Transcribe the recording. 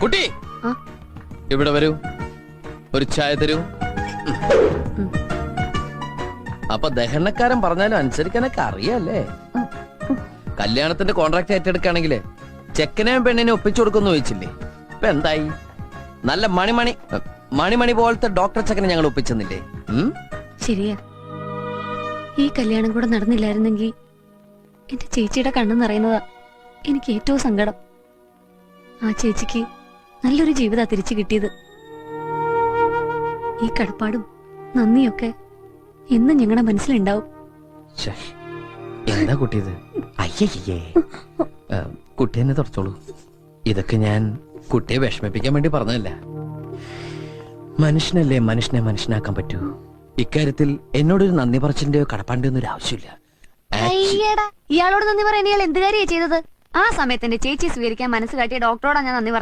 കുട്ടി ഇവിടെ വരൂ, ഒരു ചായ തരൂ. അപ്പൊ ദഹനക്കാരൻ പറഞ്ഞാലും അനുസരിക്കാനൊക്കെ അറിയാല്ലേ. കല്യാണത്തിന്റെ കോൺട്രാക്ട് ഏറ്റെടുക്കുകയാണെങ്കിലേ ചെക്കനെയും പെണ്ണിനെ ഒപ്പിച്ചു കൊടുക്കുന്നു ചോദിച്ചില്ലേ? ഇപ്പൊ എന്തായി? നല്ല മണിമണി പോലത്തെ ഡോക്ടർ ചെക്കനെ ഞങ്ങൾ ഒപ്പിച്ചെന്നില്ലേ? ശരിയാ, ഈ കല്യാണം കൂടെ നടന്നില്ലായിരുന്നെങ്കിൽ എന്റെ ചേച്ചിയുടെ കണ്ണു നിറയുന്നതാ എനിക്ക് ഏറ്റവും സങ്കടം. ആ ചേച്ചിക്ക് നല്ലൊരു ജീവിതാ തിരിച്ചു കിട്ടിയത്. ഈ കടപ്പാടും നന്ദിയൊക്കെ എന്നും ഞങ്ങളുടെ മനസ്സിലുണ്ടാവും. എന്താ കുട്ടിയത്? അയ്യേ, കുട്ടി എന്നെ തുറച്ചോളൂ. ഇതൊക്കെ ഞാൻ കുട്ടിയെ വിഷമിപ്പിക്കാൻ വേണ്ടി പറഞ്ഞതല്ല. മനുഷ്യനല്ലേ മനുഷ്യനെ മനുഷ്യനാക്കാൻ പറ്റൂ. ഇക്കാര്യത്തിൽ എന്നോടൊരു നന്ദി പറച്ചിന്റെയോ കടപ്പാടിന്റെയോ ഒന്നും ആവശ്യമില്ല. ഇയാളോട് നന്ദി പറയാൻ ഇയാൾ എന്ത് കാര്യമാണ് ചെയ്തത്? ആ സമയത്ത് എന്റെ ചേച്ചി സ്വീകരിക്കാൻ മനസ്സ് കാട്ടിയ ഡോക്ടറോടാ ഞാൻ നന്ദി പറഞ്ഞത്.